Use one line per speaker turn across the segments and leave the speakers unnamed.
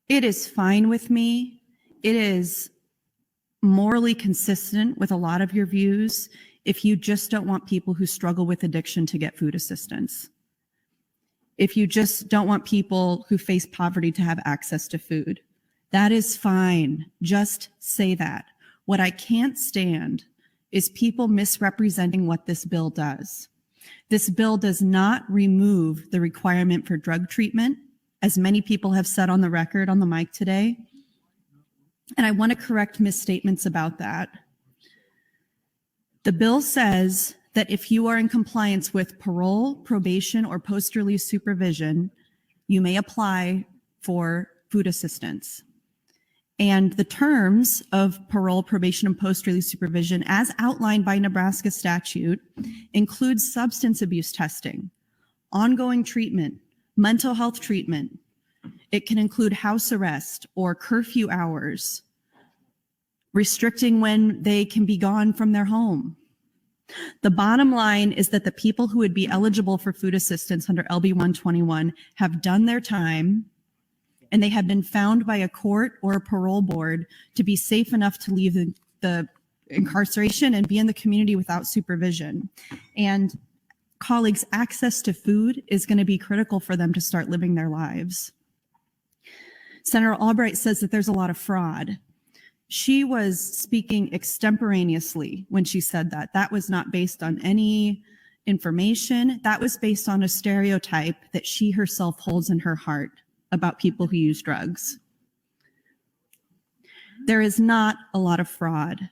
It is fine with me. It is morally consistent with a lot of your views if you just don't want people who struggle with addiction to get food assistance. If you just don't want people who face poverty to have access to food. That is fine. Just say that. What I can't stand is people misrepresenting what this bill does. This bill does not remove the requirement for drug treatment, as many people have said on the record on the mic today. And I want to correct misstatements about that. The bill says that if you are in compliance with parole, probation, or post-release supervision, you may apply for food assistance. And the terms of parole, probation, and post-release supervision, as outlined by Nebraska statute, include substance abuse testing, ongoing treatment, mental health treatment. It can include house arrest or curfew hours, restricting when they can be gone from their home. The bottom line is that the people who would be eligible for food assistance under LB 121 have done their time, and they have been found by a court or a parole board to be safe enough to leave the incarceration and be in the community without supervision. And colleagues, access to food is going to be critical for them to start living their lives. Senator Albright says that there's a lot of fraud. She was speaking extemporaneously when she said that. That was not based on any information. That was based on a stereotype that she herself holds in her heart about people who use drugs. There is not a lot of fraud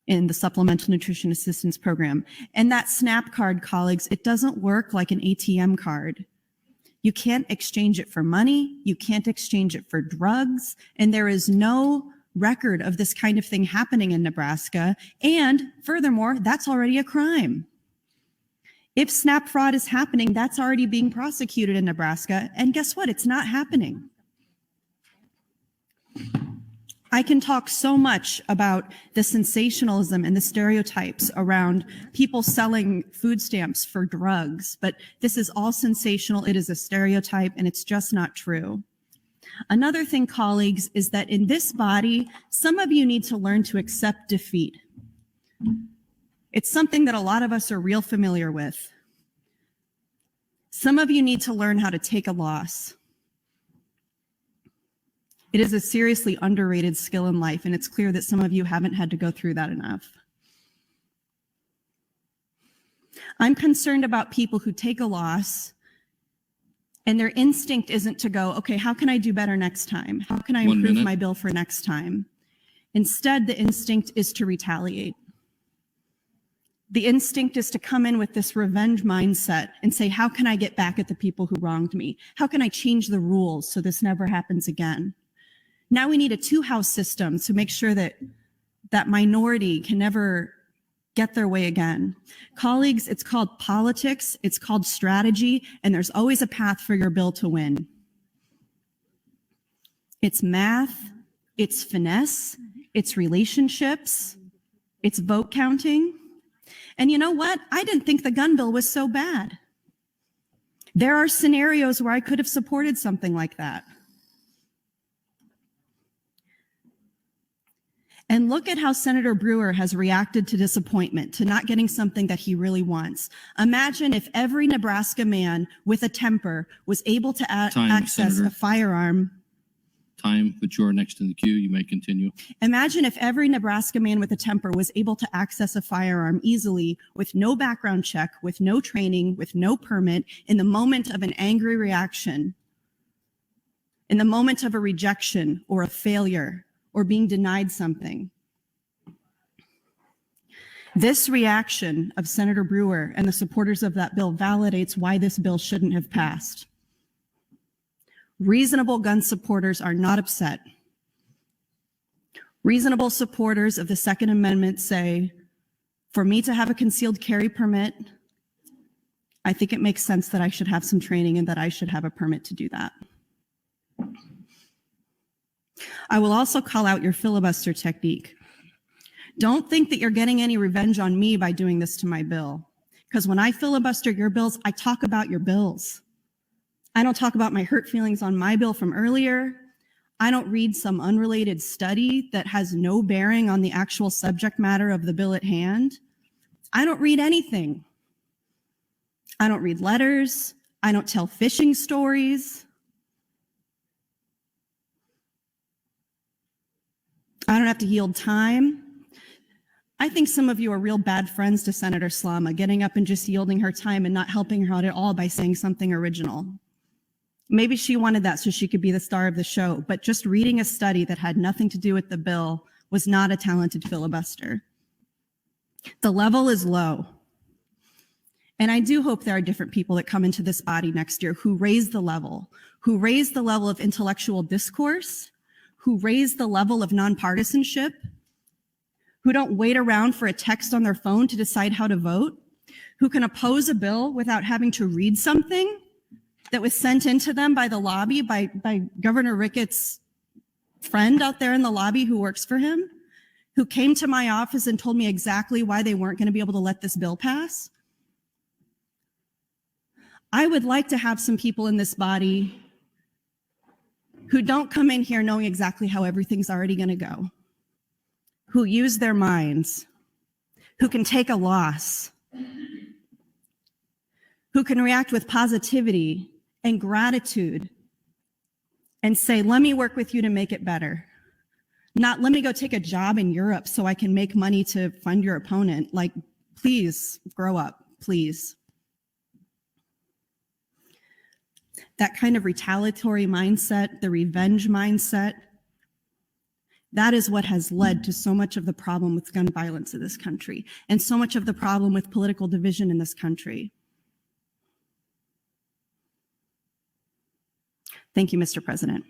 in the Supplemental Nutrition Assistance Program. And that SNAP card, colleagues, it doesn't work like an ATM card. You can't exchange it for money. You can't exchange it for drugs. And there is no record of this kind of thing happening in Nebraska. And furthermore, that's already a crime. If SNAP fraud is happening, that's already being prosecuted in Nebraska. And guess what? It's not happening. I can talk so much about the sensationalism and the stereotypes around people selling food stamps for drugs, but this is all sensational. It is a stereotype, and it's just not true. Another thing, colleagues, is that in this body, some of you need to learn to accept defeat. It's something that a lot of us are real familiar with. Some of you need to learn how to take a loss. It is a seriously underrated skill in life, and it's clear that some of you haven't had to go through that enough. I'm concerned about people who take a loss and their instinct isn't to go, okay, how can I do better next time? How can I improve my bill for next time? Instead, the instinct is to retaliate. The instinct is to come in with this revenge mindset and say, how can I get back at the people who wronged me? How can I change the rules so this never happens again? Now we need a two-house system to make sure that that minority can never get their way again. Colleagues, it's called politics, it's called strategy, and there's always a path for your bill to win. It's math, it's finesse, it's relationships, it's vote counting. And you know what? I didn't think the gun bill was so bad. There are scenarios where I could have supported something like that. And look at how Senator Brewer has reacted to disappointment, to not getting something that he really wants. Imagine if every Nebraska man with a temper was able to access Senator. A firearm.
Time, but you're next in the queue. You may continue.
Imagine if every Nebraska man with a temper was able to access a firearm easily with no background check, with no training, with no permit, in the moment of an angry reaction, in the moment of a rejection or a failure, or being denied something. This reaction of Senator Brewer and the supporters of that bill validates why this bill shouldn't have passed. Reasonable gun supporters are not upset. Reasonable supporters of the Second Amendment say, for me to have a concealed carry permit, I think it makes sense that I should have some training and that I should have a permit to do that. I will also call out your filibuster technique. Don't think that you're getting any revenge on me by doing this to my bill. Because when I filibuster your bills, I talk about your bills. I don't talk about my hurt feelings on my bill from earlier. I don't read some unrelated study that has no bearing on the actual subject matter of the bill at hand. I don't read anything. I don't read letters. I don't tell fishing stories. I don't have to yield time. I think some of you are real bad friends to Senator Slama, getting up and just yielding her time and not helping her out at all by saying something original. Maybe she wanted that so she could be the star of the show, but just reading a study that had nothing to do with the bill was not a talented filibuster. The level is low. And I do hope there are different people that come into this body next year who raise the level of intellectual discourse, who raise the level of nonpartisanship, who don't wait around for a text on their phone to decide how to vote, who can oppose a bill without having to read something that was sent into them by the lobby, by Governor Ricketts' friend out there in the lobby who works for him, who came to my office and told me exactly why they weren't going to be able to let this bill pass. I would like to have some people in this body who don't come in here knowing exactly how everything's already going to go, who use their minds, who can take a loss, who can react with positivity and gratitude and say, let me work with you to make it better. Not let me go take a job in Europe so I can make money to fund your opponent. Like, please grow up, please. That kind of retaliatory mindset, the revenge mindset, that is what has led to so much of the problem with gun violence in this country and so much of the problem with political division in this country. Thank you, Mr. President.